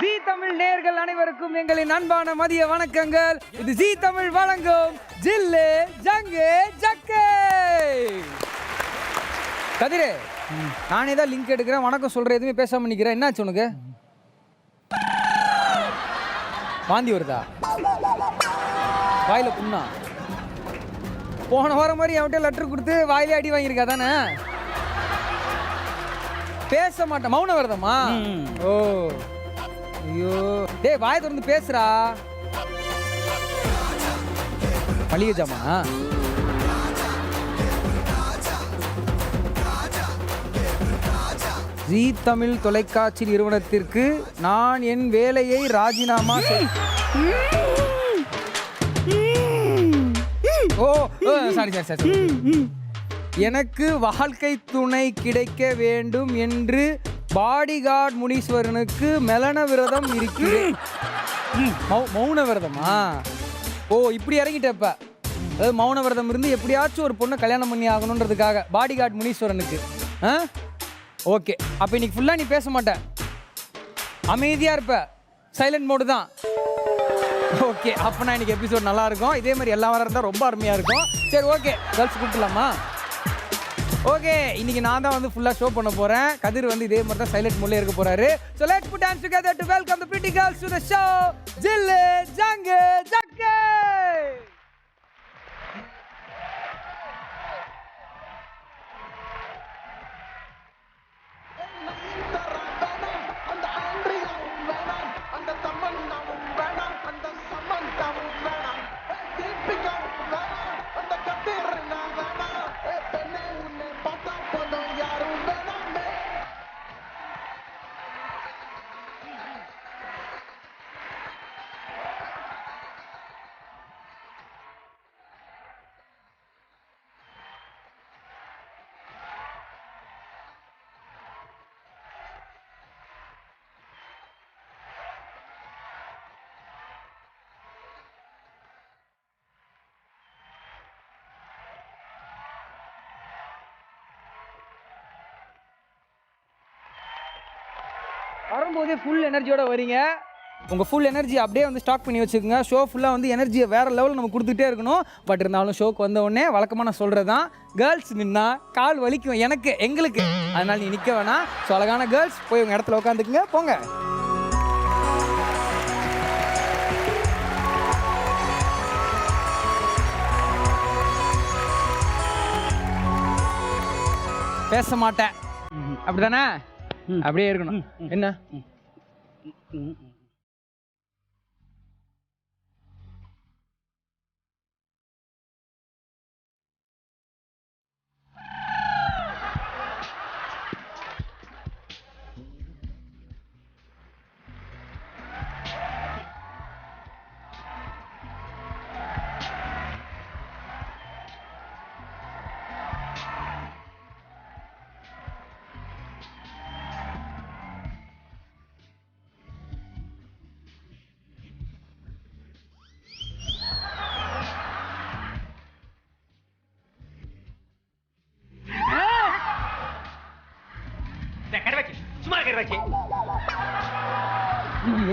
ஜீ தமிழ் நேயர்கள் அனைவருக்கும் எங்களின் அன்பான மதிய வணக்கங்கள். இது ஜீ தமிழ் வழங்கும் ஜில்லு ஜங்கு ஜக்கே. கதிரே, நானே தான் லிங்க் எடுக்கிறேன், வணக்கம் சொல்கிறேன், எதுவுமே பேசாமல் நிற்கிறேன். என்னாச்சு உனக்கு? வாந்தி வருதா? வாயில் புண்ணா? போன வாரம் மாதிரி அவன்கிட்ட லெட்டர் கொடுத்து வாயிலே அடி வாங்கியிருக்கா தானே? பேச மாட்டேன், மௌன விரதமா? ஓ ஐயோ, டேய் வாயை திறந்து பேசுறா. மளிகை ஜாமா? ஜீ தமிழ் தொலைக்காட்சி நிறுவனத்திற்கு நான் என் வேலையை ராஜினாமா சாரி. எனக்கு வாழ்க்கை துணை கிடைக்க வேண்டும் என்று பாடிகார்ட் முனீஸ்வரனுக்கு மெலன விரதம் இருக்கிறேன். மௌன விரதமா? ஓ இப்படி இறங்கிட்டப்ப, அதாவது மௌன விரதம் இருந்து எப்படியாச்சும் ஒரு பொண்ணை கல்யாணம் பண்ணி ஆகணுன்றதுக்காக பாடிகார்ட் முனீஸ்வரனுக்கு. ஓகே, அப்போ இன்னைக்கு ஃபுல்லாக நீ பேச மாட்ட, அமைதியாக இருப்ப, சைலண்ட் மோடு தான். ஓகே, அப்போ நான் இன்னைக்கு எபிசோட் நல்லா இருக்கும். இதே மாதிரி எல்லா வாரம் இருந்தால் ரொம்ப அருமையாக இருக்கும். சரி ஓகே, கேர்ள்ஸ் கூப்பிடலாமா? ஓகே, இன்னைக்கு நான் தான் வந்து ஃபுல்லாக ஷோ பண்ண போகிறேன். கதிர் வந்து இதே மாதிரி தான் சைலண்ட் மோட்ல இருக்க போகிறாரு. So let's put hands together to welcome the pretty girls to the show ஜில்லு ஜங்கு ஜக்கே. வரும்போதே ஃபுல் எனர்ஜியோட வரீங்க. உங்கள் ஃபுல் எனர்ஜி அப்படியே வந்து ஸ்டாக் பண்ணி வச்சுக்கோங்க. ஷோ ஃபுல்லாக வந்து எனர்ஜியை வேறு லெவலில் நம்ம கொடுத்துட்டே இருக்கணும். பட் இருந்தாலும் ஷோக்கு வந்த உடனே வழக்கமாக நான் சொல்கிறது தான், கேர்ள்ஸ் நின்னா கால் வலிக்கும் எங்களுக்கு. அதனால் நீ நிற்க வேணாம். ஸோ அழகான கேர்ள்ஸ் போய் உங்கள் இடத்துல உட்காந்துக்குங்க, போங்க. பேச மாட்டேன் அப்படிதானே? அப்படியே இருக்கணும். என்ன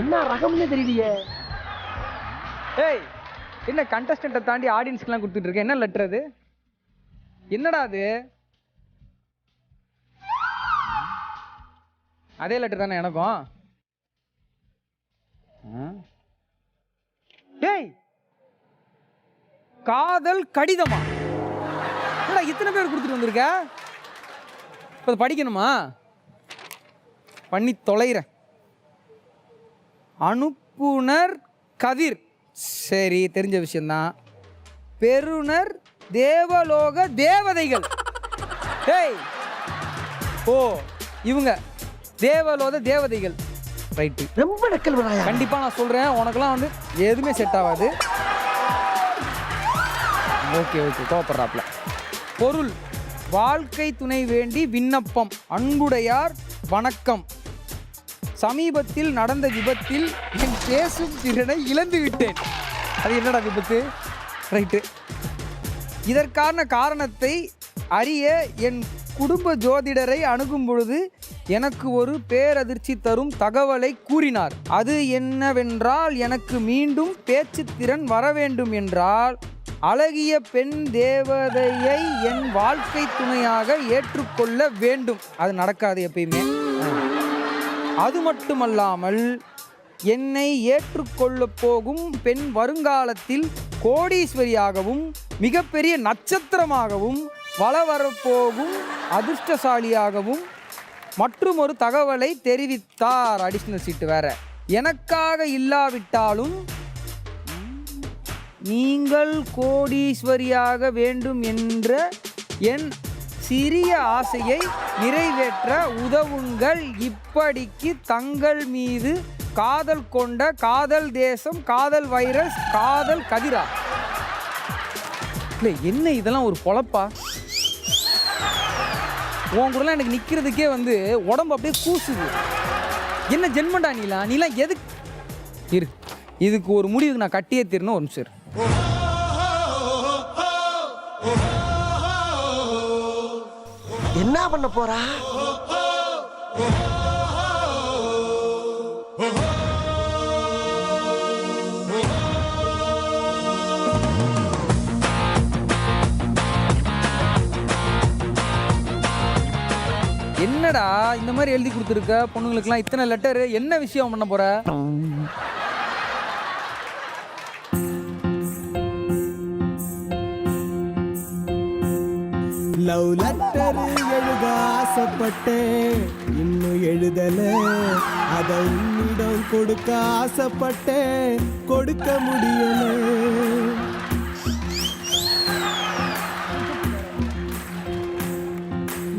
என்ன ரகம்னு தெரியலையே. ஏய், என்ன கண்டஸ்டன்ட்டை தாண்டி ஆடியன்ஸ்க்குலாம் கொடுத்துட்டு இருக்க? என்ன லெட்டர் அது? என்னடா அது? அதே லெட்டர் தானே எனக்கும். டேய், காதல் கடிதமா? என்னடா இத்தனை பேர் கொடுத்துட்டு வந்திருக்க? இப்போ படிக்கணுமா? பண்ணி தொலைகிறேன். அனுப்புனர் கதிர், சரி தெரிஞ்ச விஷயந்தான். பெறுநர் தேவலோக தேவதைகள். டேய், ஓ இவங்க தேவலோக தேவதைகள், ரைட்டு. ரொம்ப நக்கல் வராயா? கண்டிப்பாக நான் சொல்கிறேன், உனக்கெல்லாம் வந்து எதுவுமே செட் ஆகாது. ஓகே கோவப்படுறாப்ல. பொருள், வாழ்க்கை துணை வேண்டி விண்ணப்பம். அன்புடையார் வணக்கம். சமீபத்தில் நடந்த விபத்தில் என் பேசும் திறனை இழந்து விட்டேன். அது என்னடா விபத்து? ரைட்டு. இதற்கான காரணத்தை அறிய என் குடும்ப ஜோதிடரை அணுகும் பொழுது எனக்கு ஒரு பேரதிர்ச்சி தரும் தகவலை கூறினார். அது என்னவென்றால், எனக்கு மீண்டும் பேச்சு திறன் வர வேண்டும் என்றால் அழகிய பெண் தேவதையை என் வாழ்க்கை துணையாக ஏற்றுக்கொள்ள வேண்டும். அது நடக்காது எப்பயுமே. அது மட்டுமல்லாமல் என்னை ஏற்றுக்கொள்ளப் போகும் பெண் வருங்காலத்தில் கோடீஸ்வரியாகவும் மிகப்பெரிய நட்சத்திரமாகவும் வரப்போகும் அதிர்ஷ்டசாலியாகவும் மற்றும் ஒரு தகவலை தெரிவித்தார். அடிஷ்னல் சீட்டு வேற. எனக்காக இல்லாவிட்டாலும் நீங்கள் கோடீஸ்வரியாக வேண்டும் என்ற என் சிறிய ஆசையை நிறைவேற்ற உதவுங்கள். இப்படிக்கு தங்கள் மீது காதல் கொண்ட காதல் தேசம், காதல் வைரஸ், காதல் கதிரா. இல்லை என்ன இதெல்லாம் ஒரு பொழப்பா? உன் கூடலாம் எனக்கு நிற்கிறதுக்கே வந்து உடம்பு அப்படியே கூசுது. என்ன ஜென்மண்டா நீலாம் எதுக்கு இரு? இதுக்கு ஒரு முடிவுக்கு நான் கட்டியே தீரணும். ஒரு நிமிஷம். என்ன பண்ண போறா? என்னடா இந்த மாதிரி எழுதி கொடுத்துருக்க பொண்ணுங்களுக்குலாம் இத்தனை லெட்டர்? என்ன விஷயம் பண்ண போற? லவ் லெட்டர் எழுத ஆசைப்பட்டேன், இன்னும் எழுதல. அத உன்னிடம் கொடுக்க ஆசைப்பட்டேன், கொடுக்க முடியல.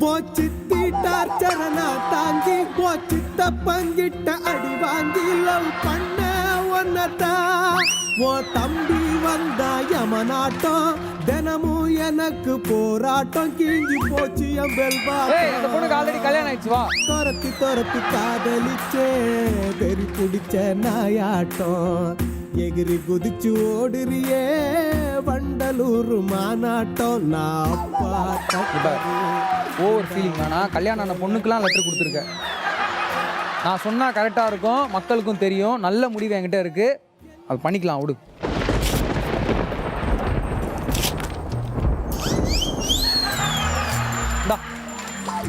போச்சித்தி டார்ச்சரனா தாங்கி போச்சித்த பங்கிட்ட அடி வாங்கி லவ் பண்ண ஒன்னதான். ஓ தம்பி வந்தா யமனாட்டம், தினமும் எனக்கு போராட்டம். கீஞ்சி போச்சு என் இந்த பொண்ணுக்கு ஆல்ரெடி கல்யாணம் ஆயிடுச்சு. வா. துரத்தி துரத்தி காதலிச்சே வெறி பிடிச்ச நாயாட்டம். எகிரி குதிச்சு ஓடுறியே வண்டலூர் மாநாட்டம். நான் அப்பா ஓவர் ஃபீலிங் வேணா. கல்யாணம் ஆன பொண்ணுக்கெல்லாம் லெட்டர் கொடுத்துருக்க. நான் சொன்னால் கரெக்டாக இருக்கும், மக்களுக்கும் தெரியும். நல்ல முடிவு என்கிட்ட இருக்கு, அது பண்ணிக்கலாம். விடு.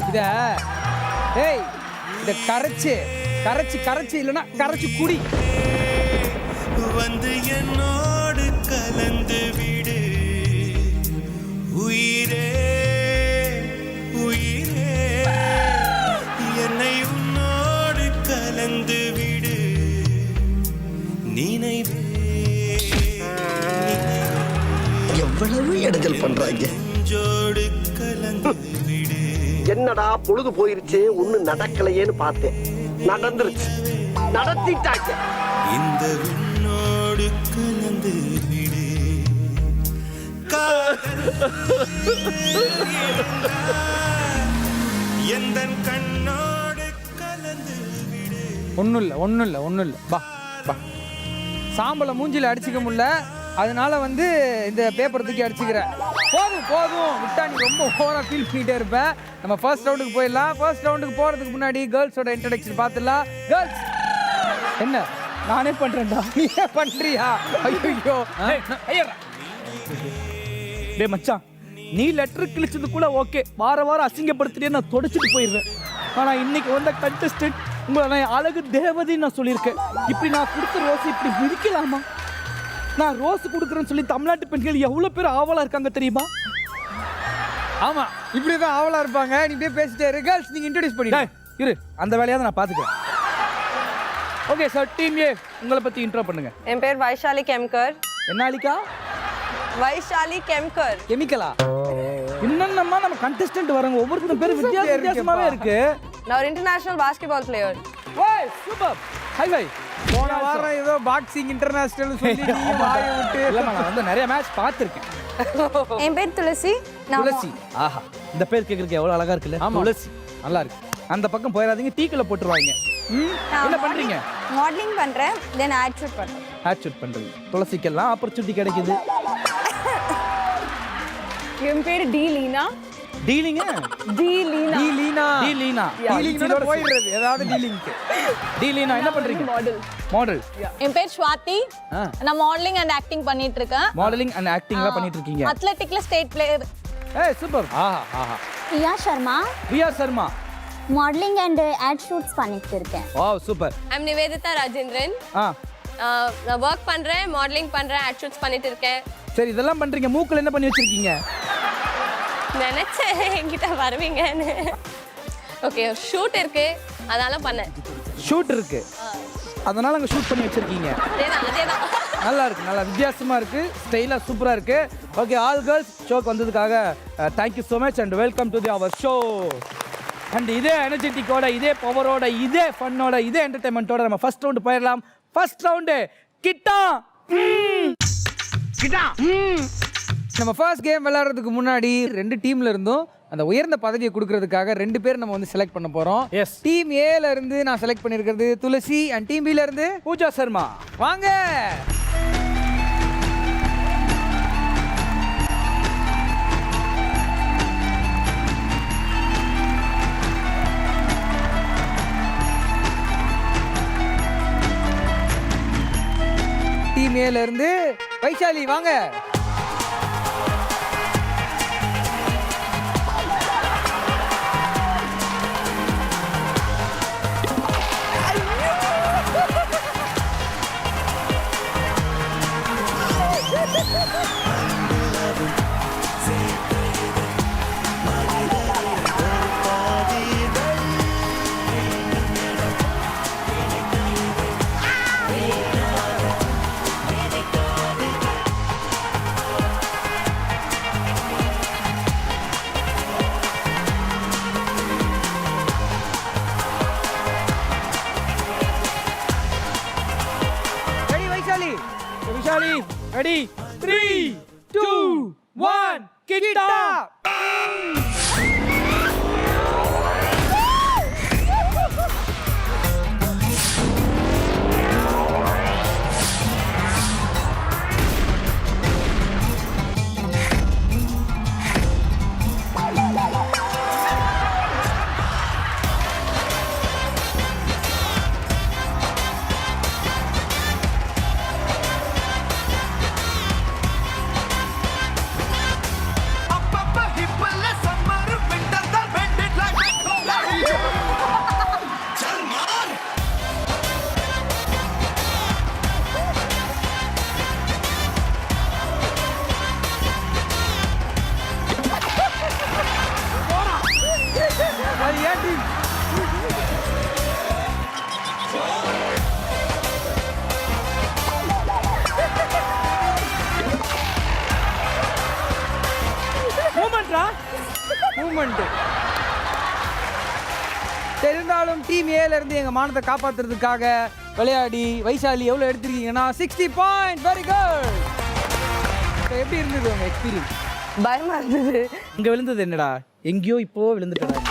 இத ஏய் இத கரைச்சு கரைச்சு கரைச்சு இல்லைன்னா கரைச்சு குடி. வந்து என்னோடு கலந்து விடு உயிரே உயிரே, என்னை உன்னோடு கலந்து விடு நினைவே. எவ்வளவு இடைஞ்சல் பண்றாங்க. நெஞ்சோடு கலந்து விடு. என்னடா பொழுது போயிருச்சு, ஒண்ணு நடக்கலையேன்னு பார்த்தேன். நடந்துருச்சு, நடத்திட்டாங்க. இந்த விண்ணோடு கலந்து விடு. எந்த கண்ணோடு கலந்து விடு. ஒன்றும் இல்லை. பா பா. சாம்பலை மூஞ்சில அடிச்சுக்க முடியல, அதனால வந்து இந்த பேப்பர் தூக்கி அடிச்சுக்கிறேன். போதும் விட்டா நீ ரொம்ப ஓவரா ஃபீல் பண்ணிட்டே இருப்ப. நம்ம ஃபர்ஸ்ட் ரவுண்டுக்கு போயிடலாம். ஃபர்ஸ்ட் ரவுண்டுக்கு போறதுக்கு முன்னாடி கேர்ள்ஸோட இன்ட்ரடக்ஷன் பார்த்துடலாம். கேர்ள்ஸ் என்ன நானே பண்றேன்டா. நீயே பண்றியா? ஐயோ டேய் மச்சான், நீ லெட்டர் கிழிச்சது கூட ஓகே, வாரம் அசிங்கப்படுத்திட்டே நான் தொடச்சிட்டு போயிடுறேன். ஆனா இன்னைக்கு வந்த கண்டஸ்டன்ட் உங்களை நான் அழகு தேவதைன்னு நான் சொல்லியிருக்கேன். இப்படி நான் கொடுத்த ரோஸ் இப்படி விதிக்கலாமா? நான் ரோஸ் கொடுக்குறேன்னு சொல்லி தமிழ்நாட்டு பெண்கள் எவ்வளோ பேர் ஆவலா இருக்காங்க தெரியுமா? ஆமா, இப்படிதான் ஆவலா இருப்பாங்க. நீ இப்படியே பேசிட்டே இரு. கேர்ள்ஸ் நீங்க இன்ட்ரோடியூஸ் பண்ணி இரு, அந்த வேலையாவது நான் பார்த்துக்கிறேன். ஓகே சார், டீம் ஏ உங்களை பத்தி இன்ட்ரோ பண்ணுங்க. என் பேர் வைஷாலி கெம்கர். என்ன அலிகா? வைஷாலி கெம்கர். கெமிக்கலா? என்னென்னமா நம்ம கண்டஸ்டன்ட் வராங்க, ஒவ்வொருத்தரும் பேர் வித்தியாசமாவே இருக்கு. நான் ஒரு இன்டர்நேஷனல் பாஸ்கெட்பால் பிளேயர். ஓய் சூப்பர். Hi bye. போன வாரம் ஏதோ பாக்ஸிங் இன்டர்நேஷனல் சொல்லி நீ வாய விட்டு. இல்லம்மா, நான் வந்து நிறைய மேட்ச் பார்த்திருக்கேன். என் பேர் துளசி. துளசி. ஆஹா, இந்த பேர் கேக்குறதுக்கு எவ்வளவு அழகா இருக்குல்ல. துளசி நல்லா இருக்கு. அந்த பக்கம் போயிடாதீங்க, டீக்குள்ள போட்டுருவாங்க. என்ன பண்றீங்க? மாடலிங் பண்றேன், தென் ஆட் ஷூட் பண்றேன். ஆட் ஷூட் பண்றீங்க. துளசிக்கெல்லாம் ஆப்பர்ச்சுனிட்டி கிடைக்குது. என் பேர் டி லீனா. டீலிங்க டி லீனா. லீனா டீலீனா டீலிங்கோட போயிடுறது ஏதாவது டீலிங்க்கு. டீலீனா என்ன பண்றீங்க? மாடல். மாடல். என் பேர் ஸ்வாதி. ஆ. நான் மாடலிங் அண்ட் ஆக்டிங் பண்ணிட்டு இருக்கேன். மாடலிங் அண்ட் ஆக்டிங்லாம் பண்ணிட்டு இருக்கீங்க. அத்லெட்டிக்ல ஸ்டேட் பிளேயர். ஏய் சூப்பர். ஆஹா ஆஹா. Priya Sharma Priya Sharma. Modelling and ad shoots பண்ணிட்டு இருக்கேன். Wow super. I'm Nivedita Rajendran. ஆ நான் ஒர்க் பண்றேன், மாடலிங் பண்றேன், ஆட் ஷூட்ஸ் பண்ணிட்டு இருக்கேன். சரி இதெல்லாம் பண்றீங்க, மூக்குல என்ன பண்ணி வச்சிருக்கீங்க? நினைச்சேன் என்கிட்ட வருவீங்கன்னு. ஓகே, ஷூட் இருக்கு அதனால பண்ணேன். ஷூட் இருக்கு அதனால அங்க ஷூட் பண்ணி வச்சிருக்கீங்க. அதேதான். நல்லா இருக்கு, நல்லா வித்தியாசமா இருக்கு, ஸ்டைலா சூப்பரா இருக்கு. ஓகே ஆல் கேர்ள்ஸ் ஷோக்கு வந்ததுக்காக thank you so much and welcome to the our show. And இதே எனர்ஜெட்டிக்கோட, இதே பவரோட, இதே ஃபன்னோட, இதே என்டர்டைன்மெண்ட்டோட நம்ம ஃபர்ஸ்ட் ரவுண்டு போயிடலாம். ஃபர்ஸ்ட் ரவுண்டு கிட்டா. நம்ம ஃபர்ஸ்ட் கேம் விளையாடுறதுக்கு முன்னாடி 2 டீம்ல இருந்தும் அந்த உயர்ந்த பதவியை கொடுக்கறதுக்காக 2 பேர் நம்ம வந்து செலக்ட் பண்ண போறோம். Yes. டீம் ஏல இருந்து நான் செலக்ட் பண்ணிருக்கிறது துளசி அண்ட் டீம் பில இருந்து பூஜா சர்மா. வாங்க. டீம் ஏல இருந்து வைஷாலி வாங்க. ரெடி வைஷாலி? விஷாலி ரெடி 3 2 1 கிட்டா. அது ஏன் டீம்? மூமெண்ட்ரா. மூமெண்ட். தெரிந்தாலும் டீம் ஏல இருந்து எங்க மானத்தை காப்பாத்துறதுக்காக விளையாடி வைஷாலி எவ்வளவு எடுத்திருக்கீங்கன்னா 60 பாயிண்ட். Very good. எப்படி இருந்தது உங்க எக்ஸ்பீரியன்ஸ்? பயமா இருந்தது. இங்க விழுந்தது என்னடா? எங்கேயோ இப்போ விழுந்துட்டடா.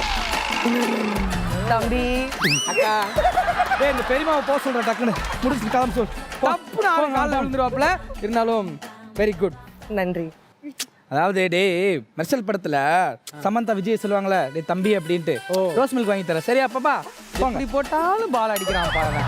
தம்பி அக்கா டேய் இந்த பெரியமாவை போக சொல்ற டக்குன்னு முடிச்சு கிளம்ப சொல். தப்பு நான் காலில் விழுந்துருவாப்ல. இருந்தாலும் வெரி குட். நன்றி. அதாவது டேய் மெர்சல் படத்துல சமந்தா விஜய் சொல்லுவாங்களே டேய் தம்பி அப்படின்ட்டு ரோஸ் மில்க் வாங்கி தரேன் சரியா பாப்பா? போங்க. இப்படி போட்டாலும் பால் அடிக்கிறான் பாருங்க.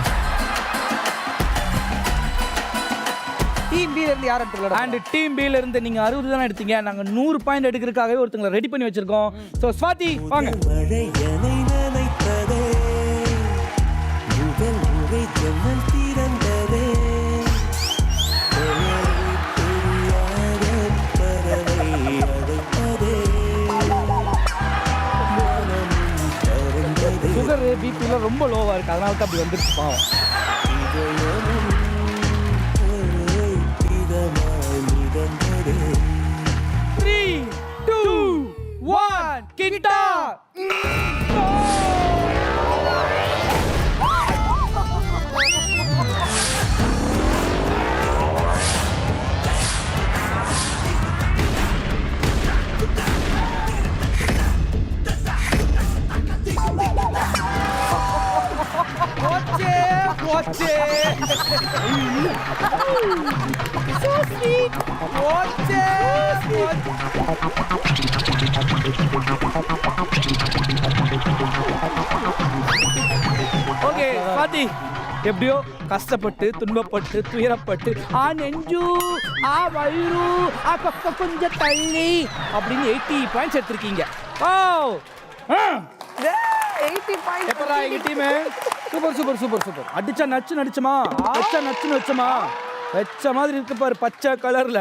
டீம் பி இருந்து யார் எடுத்து அண்ட் டீம் பி ல இருந்து நீங்க 60 தானே எடுத்தீங்க, நாங்க 100 பாயிண்ட் எடுக்கிறதுக்காகவே ஒருத்தங்களை ரெடி பண்ணி வச்சிருக்கோம். சோ ஸ்வாதி வாங்க. மழையனை நனைத்ததே முதல் முறை ஜன்னல் திறந்ததே பெயரை தெரியாத பறவை அழைத்ததே மனம் பறந்ததே சுகர் பிபில ரொம்ப லோவா இருக்கு, அதனால தான் அப்படி வந்துருச்சு பாவம். இதயமும் ஒரு இதமாய் மிதந்ததே 3 2 1 கிட்டா. போச்சே. So sweet. போச்சே. ஓகே பாத்தி எப்படியோ கஷ்டப்பட்டு துன்பப்பட்டு துயரப்பட்டு நெஞ்சு வயிறு பக்க கொஞ்சம் தள்ளி அப்படின்னு 80 பாயிண்ட்ஸ் எடுத்திருக்கீங்க. ஓ 80 பாயிண்ட் எப்படா எங்க டீமே சூப்பர் சூப்பர் சூப்பர் சூப்பர். அடிச்சா நச்சு நடிச்சமா வச்சா நச்சுன்னு வச்சமா வச்ச மாதிரி இருக்கு பாரு பச்சை கலர்ல.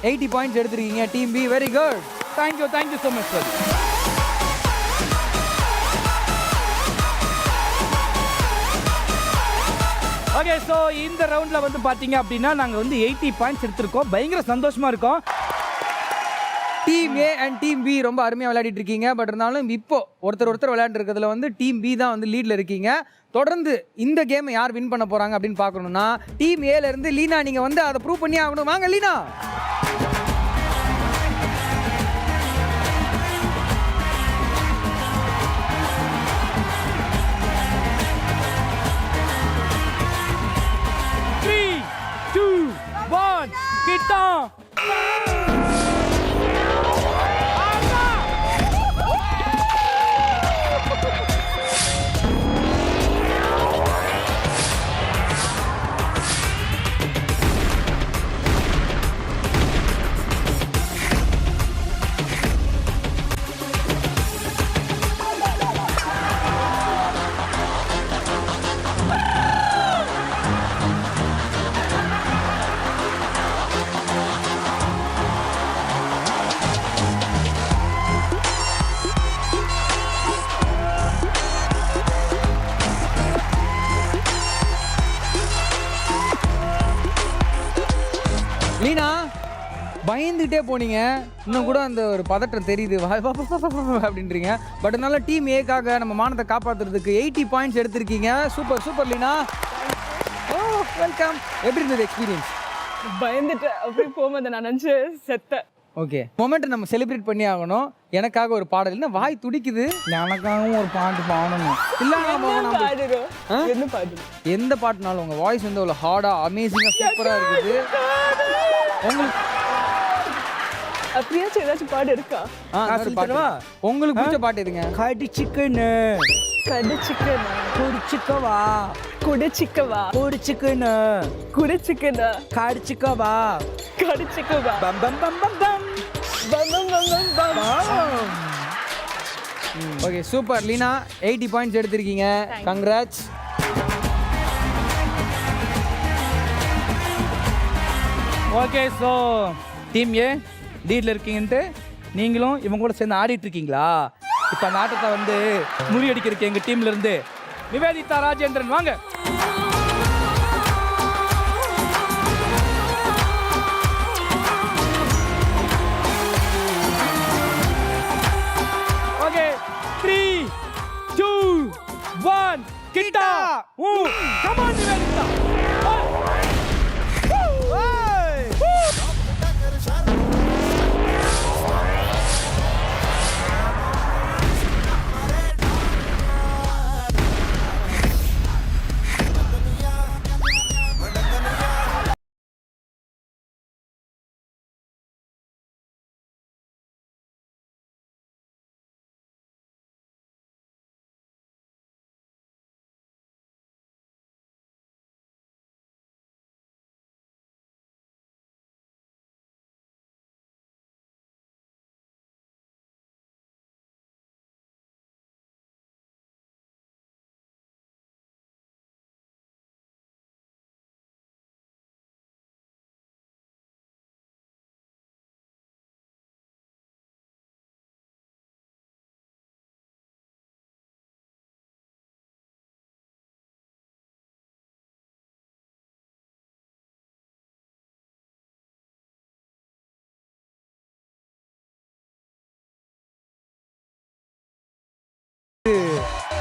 80 பாயிண்ட்ஸ் எடுத்திருக்கீங்க team B. Very good. Thank you so much sir. Okay so இந்த ரவுண்டில் வந்து பார்த்தீங்க அப்படின்னா நாங்கள் வந்து 80 பாயிண்ட்ஸ் எடுத்திருக்கோம். பயங்கர சந்தோஷமா இருக்கோம். Team A and team B ரொம்ப அருமையாக விளையாடிட்டு இருக்கீங்க. பட் இருந்தாலும் இப்போ ஒருத்தர் விளையாண்டுருக்கிறதுல வந்து டீம் பி தான் வந்து லீடில் இருக்கீங்க. தொடர்ந்து இந்த கேமை யார் வின் பண்ண போகிறாங்க அப்படின்னு பார்க்கணுன்னா டீம் ஏலேருந்து லீனா நீங்கள் வந்து அதை ப்ரூவ் பண்ணி ஆகணும். வாங்க லீனா. கிட்டா லீனா பயந்துகிட்டே போனீங்க. இன்னும் கூட அந்த ஒரு பதட்டம் தெரியுது அப்படின்றீங்க. பட் அதனால டீம் ஏக்காக நம்ம மானத்தை காப்பாற்றுறதுக்கு 80 பாயிண்ட்ஸ் எடுத்திருக்கீங்க. Super super Leena. Oh welcome. எப்படி இருந்தது எக்ஸ்பீரியன்ஸ்? பயந்துட்டு அப்படி போகும்போது நான் நினச்சி செத்தேன். ஓகே மொமெண்ட்டை நம்ம செலிப்ரேட் பண்ணி ஆகணும். எனக்காக ஒரு பாடல். என்ன வாய் துடிக்குது? எனக்காகவும் ஒரு பாட்டு பாடணும். என்ன பாடு? எந்த பாட்டுனாலும் உங்கள் வாய்ஸ் வந்து அவ்வளோ ஹார்டாக அமேசிங்காக சூப்பராக இருக்குது. உங்களுக்கு அப்படியாச்சும் ஏதாச்சும் பாடு இருக்கா? உங்களுக்கு பிடிச்ச பாட்டு எதுங்க? கடி சிக்கனு கடிச்சிக்கனா குடிச்சிக்கவா குடிச்சிக்கவா குடிச்சிக்கனு குடிச்சிக்கனா கடிச்சிக்கவா கடிச்சிக்கவா பம் பம் பம் பம் பம் பம் பம் பம் பம். Okay super Leena. 80 பாயிண்ட்ஸ் எடுத்திருக்கீங்க. Congrats. Okay so team A லீடில் இருக்கீங்கன்ட்டு நீங்களும் இவங்க கூட சேர்ந்து ஆடிட்டு இருக்கீங்களா? இப்போ அந்த ஆட்டத்தை வந்து முறியடிக்கிறதுக்கு எங்கள் டீம்ல இருந்து நிவேதிதா ராஜேந்திரன் வாங்க. Okay 3 2 1 Kitta. Come on Nivedita.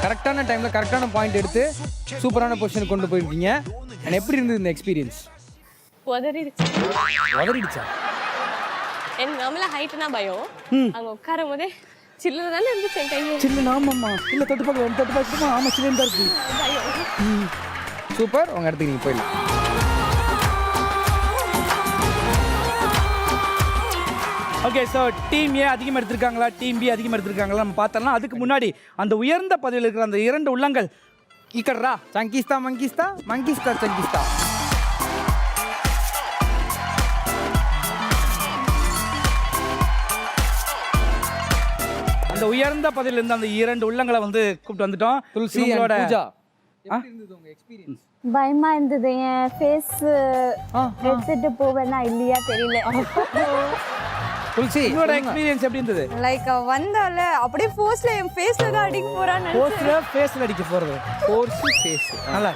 கரெக்டான டைமில் கரெக்டான பாயிண்ட் எடுத்து சூப்பரான பொசிஷன் கொண்டு போயிருக்கீங்க. அண்ட் எப்படி இருந்தது இந்த எக்ஸ்பீரியன்ஸ்? உதறிடுச்சு. உதறிடுச்சா? எனக்கு நம்மள ஹைட்னா பயம். அங்க உட்காரும் போதே சில்லுல தானே இருந்துச்சு என் கையில. சில்லு நாமம்மா இல்லை தொட்டு பார்க்க ஆமாம் சில்லுன்னு தான் இருக்கு. சூப்பர். உங்கள் இடத்துக்கு நீங்கள் போயிடலாம். ஓகே, ஸோ டீம் ஏ அதிகமாக எடுத்திருக்காங்களா, டீம் பி அதிகமாக எடுத்திருக்காங்களா நம்ம பார்த்தோம்னா, அதுக்கு முன்னாடி அந்த உயர்ந்த பதவியில் இருக்கிற அந்த 2 உள்ளங்கள் இக்கட்ரா. சங்கிஸ்தா மங்கிஸ்தா மங்கிஸ்தா சங்கிஸ்தா. அந்த உயர்ந்த பதவியில் இருந்த அந்த 2 உள்ளங்களை வந்து கூப்பிட்டு வந்துட்டோம். துளசி and இவங்களோட பூஜா. எப்படி இருந்தது உங்க எக்ஸ்பீரியன்ஸ்? பயமா இருந்தது. என் ஃபேஸ் எடுத்துட்டு போவேனா இல்லையா தெரியல. துளசி உங்களோட எக்ஸ்பீரியன்ஸ் எப்படி இருந்தது? லைக் வந்தால அப்படியே ஃபோர்ஸ்ல என் ஃபேஸ்ல தான் அடிக்க போறான்னு போஸ்ட்ல ஃபேஸ்ல அடிக்க போறது. Force face. நல்லா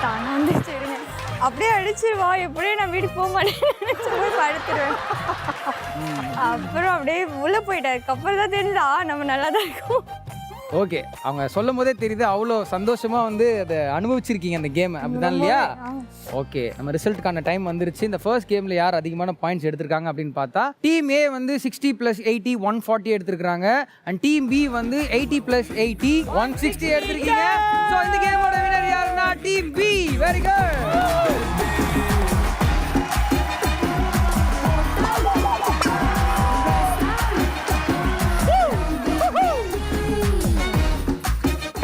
தானே வந்து சரிங்க அப்படியே அடிச்சிருவா, எப்படியும் நான் வீட்டுக்கு போக மாட்டேன்னு போய் படுத்துருவேன். அப்புறம் அப்படியே உள்ள போயிட்டாரு. அப்புறம் தான் தெரிஞ்சா நம்ம நல்லா தான் இருக்கும். ஓகே, அவங்க சொல்லும் போதே தெரியுது அவ்வளோ சந்தோஷமா வந்து அதை அனுபவிச்சிருக்கீங்க அந்த கேம், அப்படிதான் இல்லையா? ஓகே, நம்ம ரிசல்ட்டுக்கான டைம் வந்துருச்சு. இந்த ஃபர்ஸ்ட் கேம்ல யார் அதிகமான பாயிண்ட்ஸ் எடுத்திருக்காங்க அப்படின்னு பார்த்தா டீம் ஏ வந்து 60 + 80 140 எடுத்திருக்காங்க. அண்ட் டீம் பி வந்து 80 + 80 160 எடுத்திருக்கீங்க. ஸோ இந்த கேமோட வினர் யாருன்னா team B. Very good.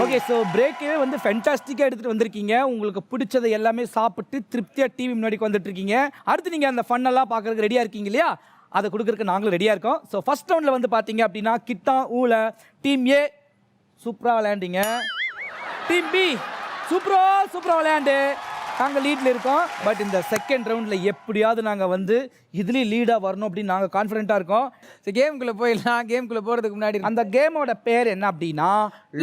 Okay, so பிரேக்கே வந்து ஃபென்டாஸ்டிக்காக எடுத்துகிட்டு வந்திருக்கீங்க. உங்களுக்கு பிடிச்சதை எல்லாமே சாப்பிட்டு திருப்தியாக டிவி முன்னாடி வந்துட்டு இருக்கீங்க. அடுத்து நீங்கள் அந்த ஃபன்னெல்லாம் பார்க்கறதுக்கு ரெடியாக இருக்கீங்க இல்லையா? அதை கொடுக்கறதுக்கு நாங்களும் ரெடியாக இருக்கோம். ஸோ ஃபர்ஸ்ட் ரவுண்டில் வந்து பார்த்தீங்க அப்படின்னா கிட்டா ஊல டீம் ஏ சூப்பராக விளையாண்டிங்க. டீம் பி சூப்பராக விளையாண்டு நாங்கள் லீடில் இருக்கோம். பட் இந்த செகண்ட் ரவுண்டில் எப்படியாவது நாங்கள் வந்து இதுலேயும் லீடாக வரணும் அப்படின்னு நாங்கள் கான்ஃபிடென்ட்டாக இருக்கோம். ஸோ கேமுக்குள்ளே போயிடலாம். கேமுக்குள்ளே போகிறதுக்கு முன்னாடி அந்த கேமோட பேர் என்ன அப்படின்னா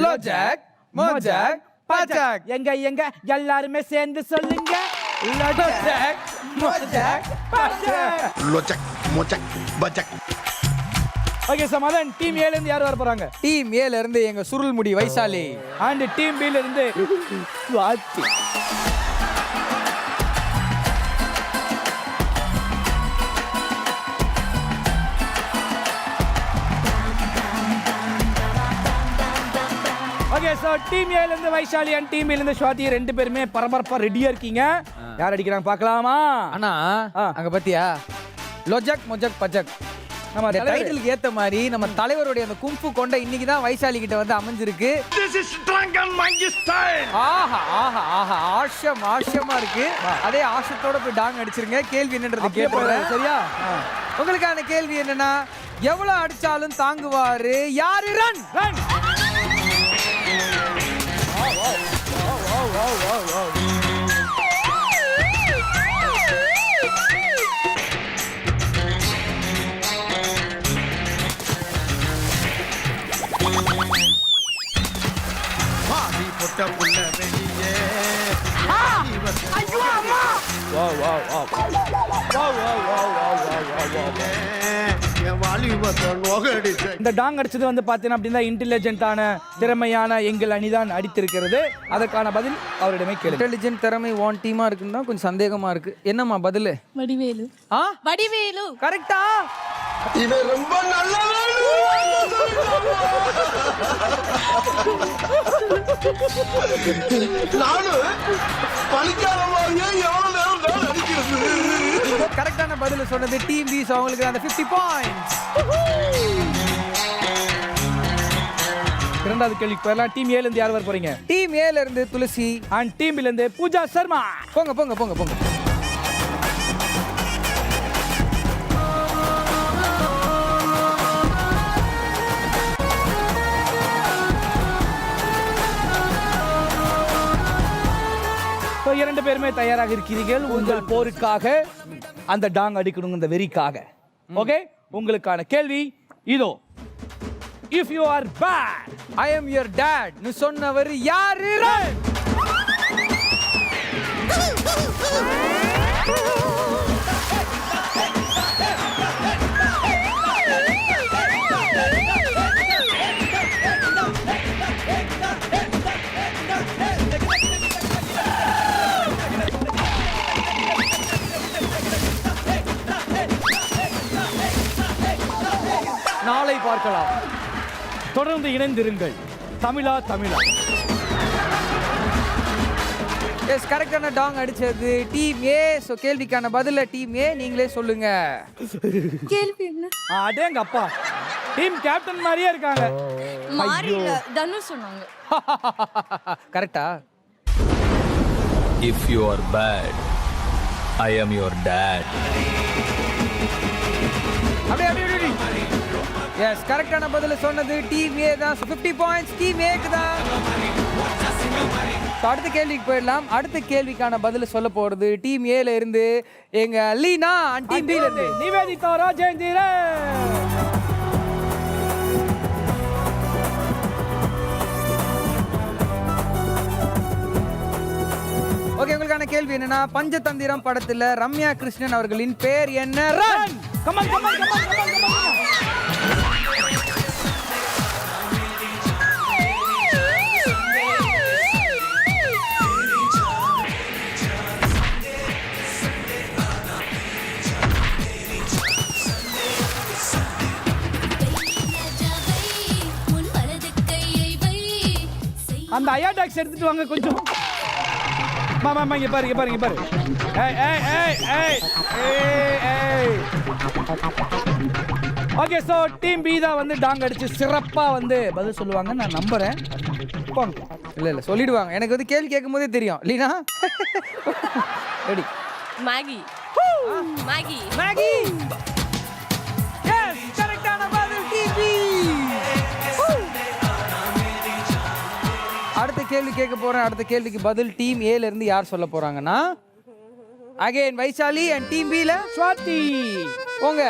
லோஜாக் மோஜாக் பாஜாக். எங்க எல்லாருமே சேர்ந்து சொல்லுங்க. லோஜாக் மோஜாக் பாஜாக். லொச்சக் மொச்சக் பச்சக். ஓகே, ஸோ மதன் டீம் ஏல இருந்து யார் வர போறாங்க? டீம் ஏல இருந்து எங்க சுருள் முடி வைசாலி. அண்ட் டீம் பில இருந்து சுவாதி. ஓகே, ஸோ டீம் ஏல இருந்து வைசாலி அண்ட் டீம் பில இருந்து சுவாதி 2 பேருமே பரபரப்பா ரெடியா இருக்கீங்க. யார் அடிக்கிறாங்க பார்க்கலாமா? அண்ணா அங்க பாத்தியா லோஜாக் மோஜாக் பஜாக். நம்ம டைட்டிலுக்கு ஏத்த மாதிரி நம்ம தலைவருடைய அந்த கும்பு கொண்ட இன்னைக்கு தான் வைசாலி கிட்ட வந்து அமைஞ்சிருக்கு. ஆஹா ஆஹா ஆஹா ஆஷமா இருக்கு. அதே ஆஷத்தோட போய் டாங் அடிச்சிருங்க. கேள்வி என்னன்றது கேட்போம் சரியா? உங்களுக்கான கேள்வி என்னன்னா, எவ்வளவு அடிச்சாலும் தாங்குவாரு யாரு? Run run. இந்த டாங் அடிச்சது வந்து பார்த்தீங்கன்னா அப்படின்னா இன்டெலிஜென்ட்டான திறமையான எங்கள் அணிதான் அடித்திருக்கிறது. அதற்கான பதில் அவரிடமே கேளு. இன்டெலிஜென்ட் திறமை ஒன் டீமா இருக்குன்னு தான் கொஞ்சம் சந்தேகமா இருக்கு. என்னம்மா பதில்? வடிவேலு. வடிவேலு கரெக்டா? இவன் ரொம்ப நல்லவன். நானும் பழிக்காத மாதிரியே எவ்வளவு நேரம் அடிக்கிறது. கரெக்டான பதில் சொன்னது டீம் பி. அவங்களுக்கு அந்த 50 பாயிண்ட்ஸ். இரண்டாவது கேள்விக்கு போயிடலாம். டீம் ஏல இருந்து யார் வர போறீங்க? டீம் ஏல இருந்து துளசி அண்ட் டீம் பில இருந்து பூஜா சர்மா. போங்க போங்க போங்க போங்க. ஸோ 2 பேருமே தயாராக இருக்கிறீர்கள் உங்கள் போருக்காக, அந்த டாங் அடிக்கணும் இந்த வெறிக்காக. ஓகே, உங்களுக்கான கேள்வி இதோ. If you are bad I am your dad னு சொன்னவர் யாரு? ரன். நாளை பார்க்கலாம். தொடர்ந்து இணைந்திருங்கள். தமிழா. எஸ் கரெக்டான டாங் அடிச்சது டீம் ஏ. ஸோ கேள்விக்கான பதில டீம் ஏ நீங்களே சொல்லுங்க. கேள்வி என்ன? அடேங்க அப்பா, டீம் கேப்டன் மாதிரியே இருக்காங்க. மாறில தனுஷ் சொன்னாங்க. கரெக்டா? If you are bad, I am your dad. அப்படியே எஸ் கரெக்டான பதில சொன்னது டீம் ஏ தான். 50 பாயிண்ட்ஸ் டீம் ஏக்கு தான். அடுத்த கேள்விக்கு போயிடலாம். அடுத்த கேள்விக்கான பதில சொல்ல போறது டீம் ஏல இருந்து எங்க லீனா அண்ட் டீம் பி ல இருந்து நிவேதிதா ராஜேந்திரன். ஓகே, உங்களுக்கான கேள்வி என்னன்னா, பஞ்சதந்திரம் படத்துல ரம்யா கிருஷ்ணன் அவர்களின் பேர் என்ன? Run. Come on come on come on come on come on. அந்த அயாடாக்ஸ் எடுத்துட்டு வாங்க கொஞ்சம். மாமா இங்க பாரு, இங்க பாரு, இங்க பாரு. ஏய் ஏய் ஏய் ஏய் ஏய் ஏய். ஓகே, சோ டீம் பி தான் வந்து டாங் அடிச்சு சிறப்பா வந்து பதில் சொல்லுவாங்க நான் நம்புறேன். போங்க. இல்ல சொல்லிடுவாங்க. எனக்கு வந்து கேள்வி கேட்கும் போதே தெரியும். Leena ready? Maggie. Maggie. Maggie. Yes கரெக்டான பதில் டீம் பி. அடுத்த கேள்வி கேட்க போறேன். அடுத்த கேள்விக்கு பதில் டீம் ஏல இருந்து யார் சொல்ல போறாங்கன்னா, again Vaishali and team B ல ஸ்வாதி. போங்க.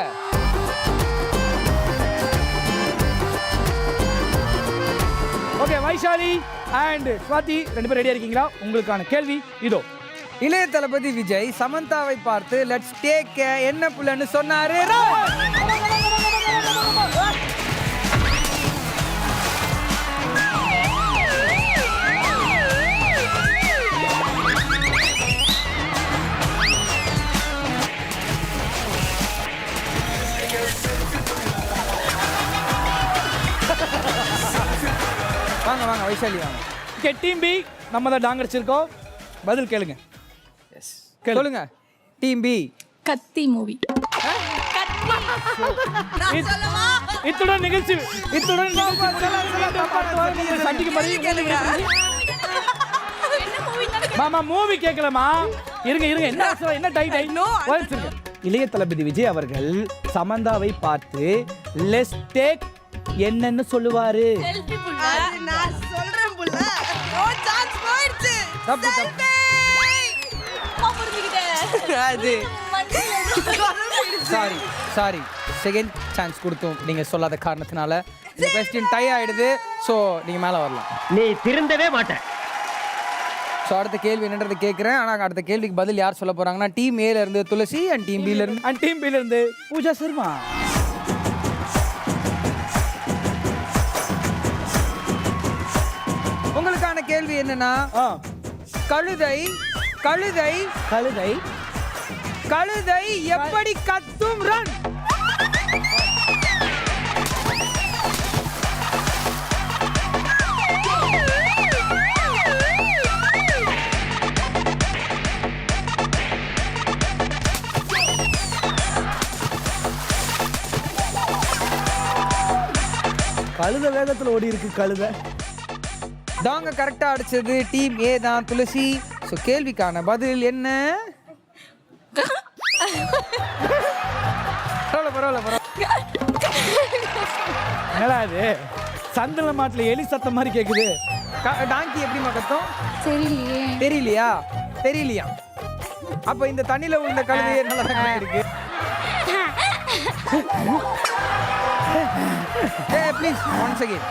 ஓகே, வைஷாலி அண்ட் ஸ்வாதி ரெண்டு பேரும் ரெடியா இருக்கீங்களா? உங்களுக்கான கேள்வி இதோ. இளைய தளபதி விஜய் சமந்தாவை பார்த்து லெட்ஸ் டேக் என்ன புள்ளன்னு சொன்னாரு. வாங்க வாங்க வைஷாலி வாங்க. ஓகே, டீம் பி நம்ம தான் டாங் அடிச்சிருக்கோம். பதில் கேளுங்க. எஸ் சொல்லுங்க. Team B. கத்தி மூவி. இத்துடன் நிகழ்ச்சி சண்டிக்கு மாமா மூவி கேட்கலாமா? இருங்க இருங்க, என்ன அவசரம், என்ன டை டை வச்சிருங்க. இளைய தளபதி விஜய் அவர்கள் சமந்தாவை பார்த்து லெட்ஸ் டேக் என்னன்னு சொல்லுவாரு. நான் சொல்றேன் புள்ள, நோ சான்ஸ் போயிடுச்சு. தப்பு தப்பு. அது சாரி சாரி, செகண்ட் சான்ஸ் கொடுத்தோம் நீங்க சொல்லாத காரணத்தினால இந்த கொஸ்டின் டை ஆயிடுது. ஸோ நீங்க மேலே வரலாம். நீ திருந்தவே மாட்டேன். ஸோ அடுத்த கேள்வி என்னன்றது கேட்குறேன். ஆனால் அடுத்த கேள்விக்கு பதில் யார் சொல்ல போறாங்கன்னா, டீம் ஏல இருந்து துளசி அண்ட் டீம் பில இருந்து பூஜா சர்மா. உங்களுக்கான கேள்வி என்னன்னா, கழுதை கழுதை கழுதை கழுதை எப்படி கத்தும்? ரன். கழுதை வேகத்துல ஓடி இருக்கு. கழுதை டாங்க கரெக்டா அடிச்சது டீம் ஏ தான் துளசி. ஸோ கேள்விக்கான பதில் என்ன? பரவாயில்ல. என்னடா இது, சந்தன மாட்டுல எலி சத்தம் மாதிரி கேக்குது. டாங்கி எப்படிமா கத்தும்? தெரியலையே. தெரியலையா? அப்ப இந்த தண்ணியில உள்ள கழுதையே நல்லா இருக்கு. Please once again.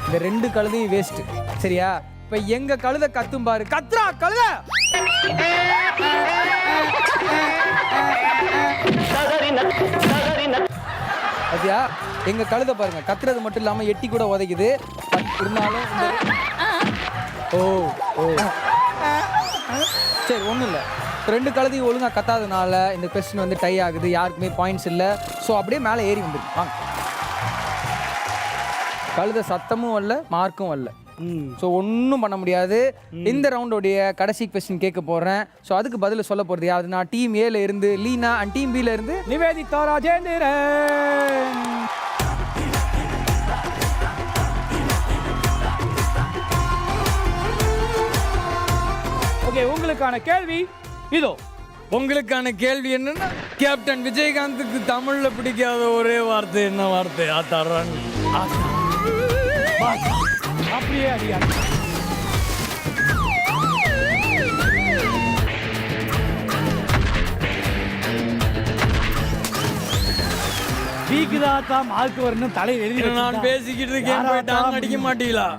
இந்த ரெண்டு கழுதையும் வேஸ்ட், சரியா? இப்ப எங்க கழுதை கத்தும் பாரு. கத்துறா கழுதை. அப்படியா? எங்க கழுதை பாருங்க, கத்துறது மட்டும் இல்லாம எட்டி கூட உதைக்குது. இருந்தாலும் ஓ ஓ சரி, ஒன்றும் இல்லை. ரெண்டு கழுதையும் ஒழுங்காக கத்தாதனால இந்த கொஸ்டின் வந்து டை ஆகுது. யாருக்குமே பாயிண்ட்ஸ் இல்லை. ஸோ அப்படியே மேலே ஏறி வந்துருக்கு. வாங்க கழுத சத்தமும் வரல, மார்க்கும் வரல. ஸோ ஒன்றும் பண்ண முடியாது. இந்த ரவுண்டோடைய கடைசி கொஸ்டின் கேட்க போகிறேன். ஸோ அதுக்கு பதில் சொல்ல போகிறது யாரு? நான் டீம் ஏல இருந்து லீனா அண்ட் டீம் பில இருந்து நிவேதிதா ராஜேந்திரன். ஓகே, உங்களுக்கான கேள்வி இதோ. உங்களுக்கான கேள்வி என்னன்னா, கேப்டன் விஜயகாந்துக்கு தமிழ்ல பிடிக்காத ஒரே வார்த்தை என்ன வார்த்தை? ஆத்தாரன். அப்படியே அடியா. வீக்குதாத்தா மார்க் வரணும் தலையில் எழுதி. நான் பேசிக்கிட்டு இருக்கேன், போய் டாங் அடிக்க மாட்டீங்களா?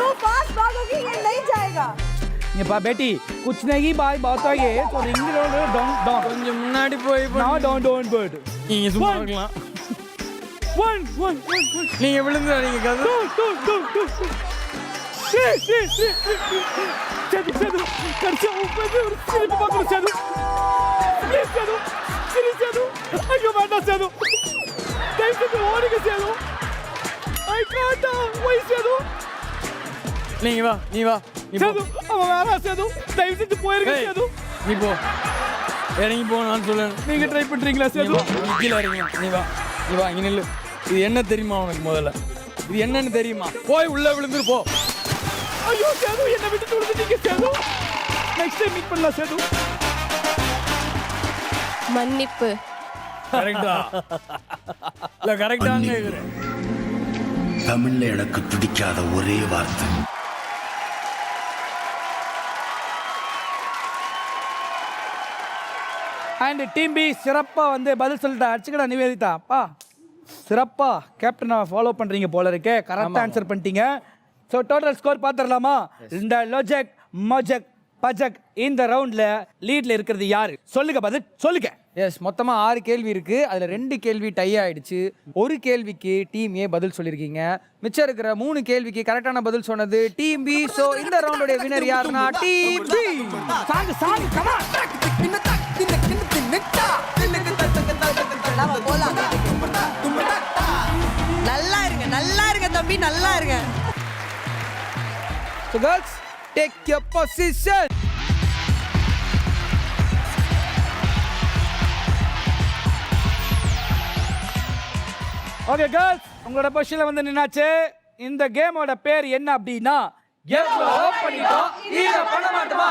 तो फास्ट भागोगी ये नहीं जाएगा. ये पा बेटी कुछ नहीं भाई बात है तो रिंग डोंट डोंट கொஞ்சம் முன்னாடி போய் now don't bird நீங்க சும்மா இருக்கலாம். one நீங்க விழுந்துறாதீங்க கது. சேது கர்ச்சா ऊपर ஒரு சிரிப்பு பாக்குற சேது. சேது ஐயோ வேண்டாம் சேது. தைத்து ஓடுங்க சேது. ஐ காண்டா வை சேது. நீங்க வா, நீ வா. சேது அவன் வேற சேது. தைத்து போயிருங்க சேது. நீ போ. இறங்கி போ நான் சொல்றேன். நீங்க ட்ரை பண்றீங்களா சேது? கீழ இறங்கி நீ வா. நீ வா இங்க நில்லு. இது என்ன தெரியுமா உனக்கு முதல்ல? இது என்னன்னு தெரியுமா? போய் உள்ள விழுந்துரு போ. ஐயோ சேது என்ன விட்டு விழுந்துட்டீங்க சேது. நெக்ஸ்ட் டைம் மீட் பண்ணலாம் சேது. மன்னிப்பு. கரெக்ட்டா? இல்ல கரெக்ட்டாங்க இது. தமிழ்ல எனக்கு பிடிக்காத ஒரே வார்த்தை. அண்ட் டீம் பி சிறப்பா வந்து பதில் சொல்லிட்டா. அடிச்சுக்கடா நிவேதிதா. பா சிறப்பா கேப்டனை ஃபாலோ பண்றீங்க போல இருக்கே. கரெக்டா ஆன்சர் பண்ணிட்டீங்க. ஸோ டோட்டல் ஸ்கோர் பார்த்துடலாமா? இந்த லோஜக் மோஜக் பஜக் இந்த ரவுண்ட்ல லீட்ல இருக்கிறது யாரு? சொல்லுங்க பதில் சொல்லுங்க. எஸ், மொத்தமா 6 கேள்வி இருக்கு. அதுல 2 கேள்வி டை ஆயிடுச்சு. ஒரு கேள்விக்கு டீம் ஏ பதில் சொல்லிருக்கீங்க. மிச்சம் இருக்கிற 3 கேள்விக்கு கரெக்டான பதில் சொன்னது டீம் பி. சோ இந்த ரவுண்டோட வினர் யாருன்னா team B. Song come on. நம்ம போலாம். நல்லா இருங்க தம்பி, நல்லா இருங்க. So girls, take your position. Okay girls, உங்களோட பொசிஷன்ல வந்து நின்னாச்சு. இந்த கேமோட பேர் என்ன அப்படின்னா எவ்வளவோ பண்ணிட்டோம் இத பண்ண மாட்டோமா.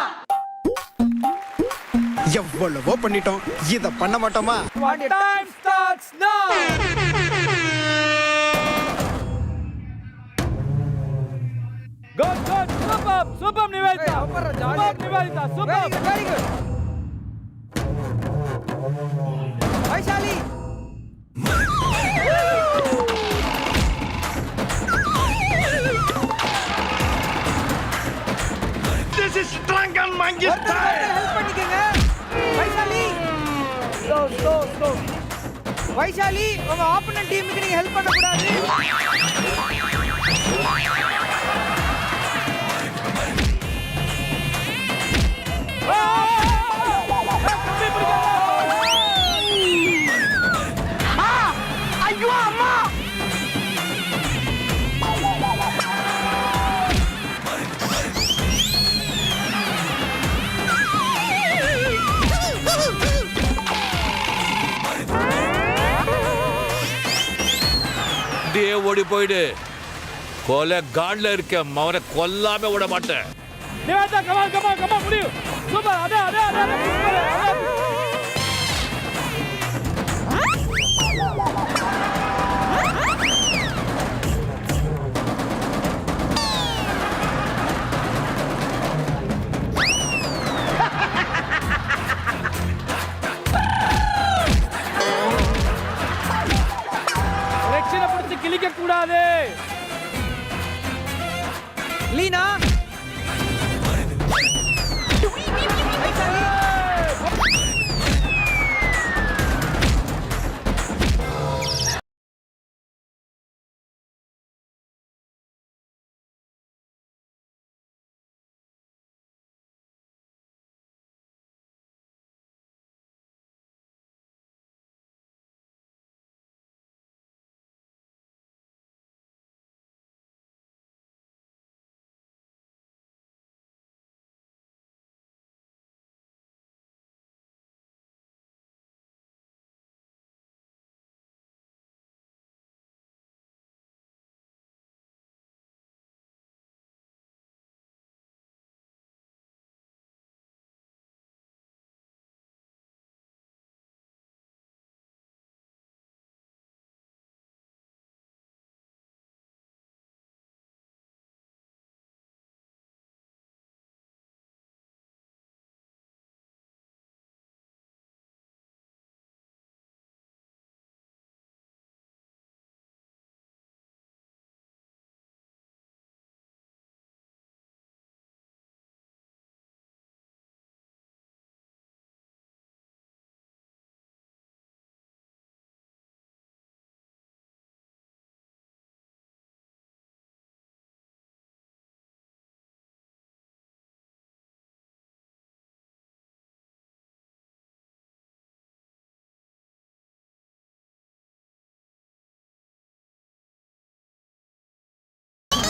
எவ்வளவோ பண்ணிட்டோம் இத பண்ண மாட்டோமா. Time starts now. Good, super Nivedita. Super Nivedita, super. Very good. Vaishali. This is Drunken Monkey style. Help பண்ணிக்கங்க. வைஷாலி. Slow. வைஷாலி, உங்க ஆப்போனன்ட் டீமுக்கு நீங்க ஹெல்ப் பண்ண கூடாது. ஐயோ அம்மா. ஓடி போயிடு. கொலை காட்ல இருக்க அவனை கொல்லாம விட மாட்டேன். Nivedita, come on, முடியும். சூப்பர். அட. கிளிக்க கூடாது. லீனா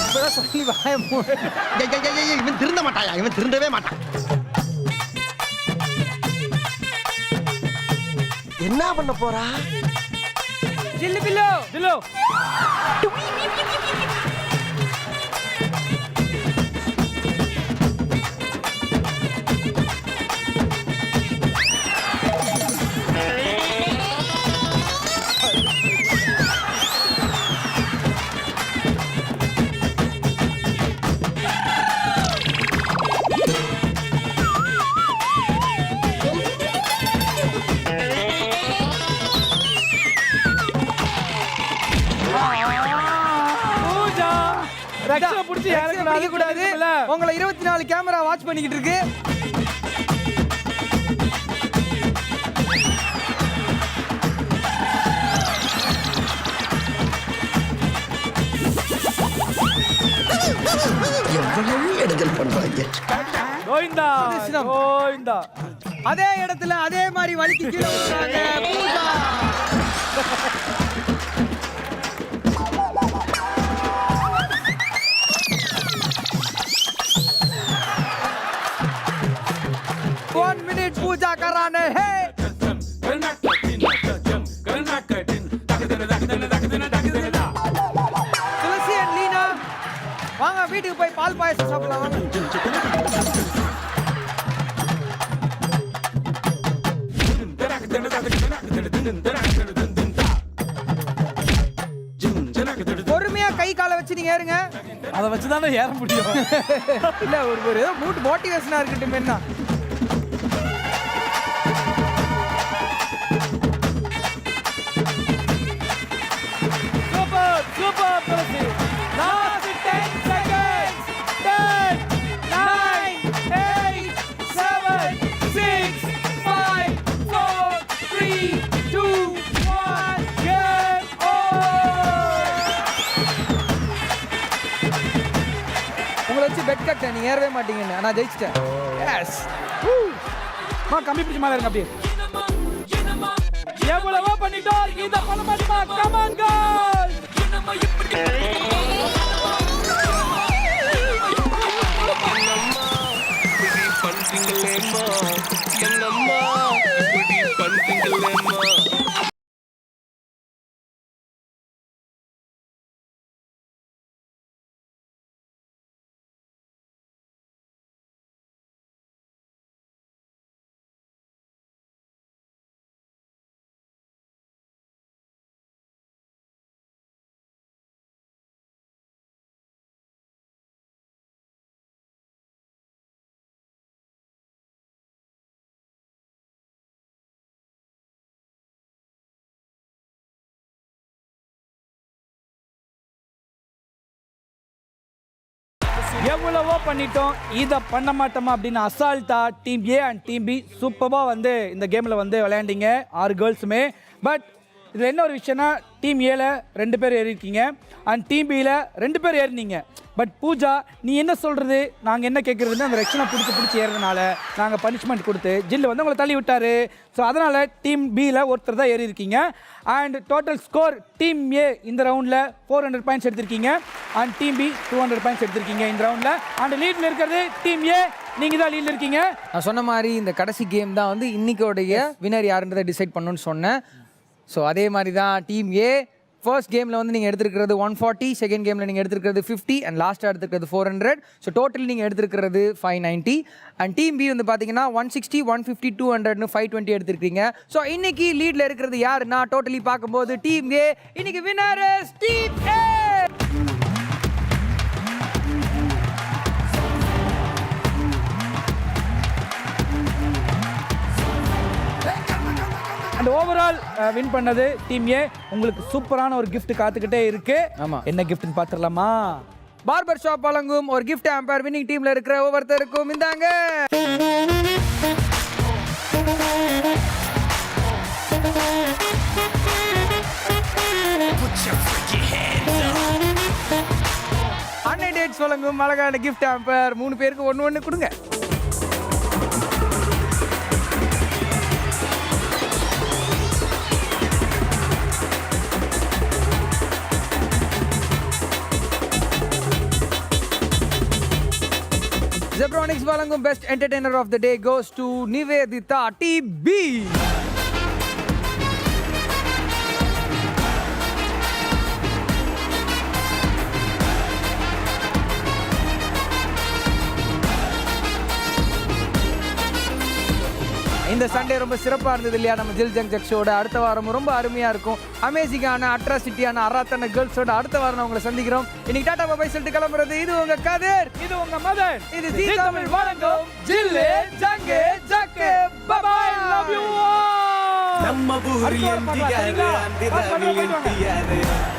இப்பதான் சொல்லி வாய மூடு. இவன் திருந்த மாட்டாயா, இவன் திருந்தவே மாட்டான். என்ன பண்ண போறா? ஜில்லு பில்லு ஜில்லு பூஜா ரக்ஷனை பிடிச்சி அது கூடாது. உங்களை 24 கேமரா வாட்ச் பண்ணிக்கிட்டு இருக்கு. எவ்வளவு இடங்கள் பண்றாங்க. கோவிந்தா கோவிந்தா. அதே இடத்துல அதே மாதிரி வலிக்கு கீழே விழுறாங்க. பூஜா. One minute पूजा कराने है. துளசி and லீனா வாங்க வீட்டுக்கு போய் பால் பாயசம் சாப்பிடலாம் வாங்க. பொறுமையா கை காலை வச்சு நீங்க ஏறுங்க. அதை வச்சு தானே ஏற முடியும். இல்ல ஒரு ஏதோ மூட் மோட்டிவேஷனா இருக்கட்டும் என்ன. Super super Tulasi. Last 10 seconds. 10 9 8 7 6 5 4 3 2 1 game over. உங்களை வச்சு பெட் கட்டேன், நீங்க ஏறவே மாட்டீங்கன்னு. நான் ஜெயிச்சிட்டேன். எஸ். மா கம்பி பிடிச்சு மேல இருங்க அப்படியே. எவ்வளவோ பண்ணிட்டோம், இத பண்ண மாட்டோமா? Come on girls. எவ்வளவோ பண்ணிட்டோம், இதை பண்ண மாட்டோமா அப்படின்னு அசால்ட்டா team A and team B சூப்பராக வந்து இந்த கேமில் வந்து விளையாண்டிங்க 6 கேர்ள்ஸுமே. பட் இதில் என்ன ஒரு விஷயம்னா, டீம் ஏல 2 பேர் ஏறிருக்கீங்க அண்ட் டீம் பியில் 2 பேர் ஏறினீங்க. பட் பூஜா, நீ என்ன சொல்கிறது, நாங்கள் என்ன கேட்குறதுன்னு அந்த ரக்ஷனை பிடிச்சி ஏறதுனால நாங்கள் பனிஷ்மெண்ட் கொடுத்து ஜில்லு வந்து உங்களை தள்ளி விட்டார். ஸோ அதனால் டீம் பியில் ஒருத்தர் தான் ஏறி இருக்கீங்க. And total score team A இந்த ரவுண்டில் 400 பாயிண்ட்ஸ் எடுத்திருக்கீங்க அண்ட் டீம் பி 200 பாயிண்ட்ஸ் எடுத்திருக்கீங்க இந்த ரவுண்டில். அண்ட் லீடில் இருக்கிறது டீம் ஏ, நீங்கள் தான் லீடில் இருக்கீங்க. நான் சொன்ன மாதிரி இந்த கடைசி கேம் தான் வந்து இன்னைக்கோடைய வினர் யாருன்றதை டிசைட் பண்ணணும்னு சொன்னேன். ஸோ அதே மாதிரி தான் டீம் ஏ ஃபர்ஸ்ட் கேமில் வந்து நீங்கள் எடுத்துருக்கிறது 140, செகண்ட் கேமில் நீங்கள் எடுத்துருக்கிறது 50 அண்ட் லாஸ்ட்டாக எடுத்துக்கிறது 400. ஸோ டோட்டல் நீங்கள் எடுத்துருக்கிறது 590. அண்ட் டீம் பி வந்து பார்த்தீங்கன்னா 160, 150, 200னு 520 எடுத்துருக்கீங்க. ஸோ இன்னைக்கு லீடில் இருக்கிறது யாருன்னா, டோட்டலி பார்க்கும்போது டீம் ஏ. இன்னைக்கு வினர் is team A. And overall win பண்ணது டீம் ஏ. உங்களுக்கு சூப்பரான ஒரு gift காத்துக்கிட்டே இருக்கு. ஆமா. என்ன கிஃப்ட்னு பார்த்துடலாமா? பார்பர் ஷாப் வழங்கும் ஒரு கிஃப்ட் ஆம்பர் வின்னிங் டீம்ல இருக்கிற ஒவ்வொருத்தருக்கும் இந்தாங்க. அன்னை டேட்ஸ் வழங்கும் அழகான கிஃப்ட் ஆம்பர் 3 பேருக்கு ஒன்று கொடுங்க. Zebronics வழங்கும் best entertainer of the day goes to Nivedita டிபி. இந்த சண்டே ரொம்ப சிறப்பாக இருந்தது இல்லையா? நம்ம ஜில் ஜங் ஜக் ஷோட அடுத்த வாரம் ரொம்ப அருமையாக இருக்கும். அமேசிங்கான அட்ராசிட்டியான அராத்தான கேர்ள்ஸோட அடுத்த வாரம் நான் உங்களை சந்திக்கிறோம். இன்னைக்கு டாடா பாய் சொல்லிட்டு கிளம்புறது இது உங்க கதிர், இது உங்க மதன், இது ஜீ தமிழ் வணக்கம் Jil Jung Juk. Bye bye, love you all. நம்ம ஊர் அடுத்த வாரம் எம்ஜிஆர் பார்க்கலாம், சரிங்களா? ஆந்திரா பாட்டு பாடுங்க, போயிட்டு வாங்க. எம்ஜிஆர்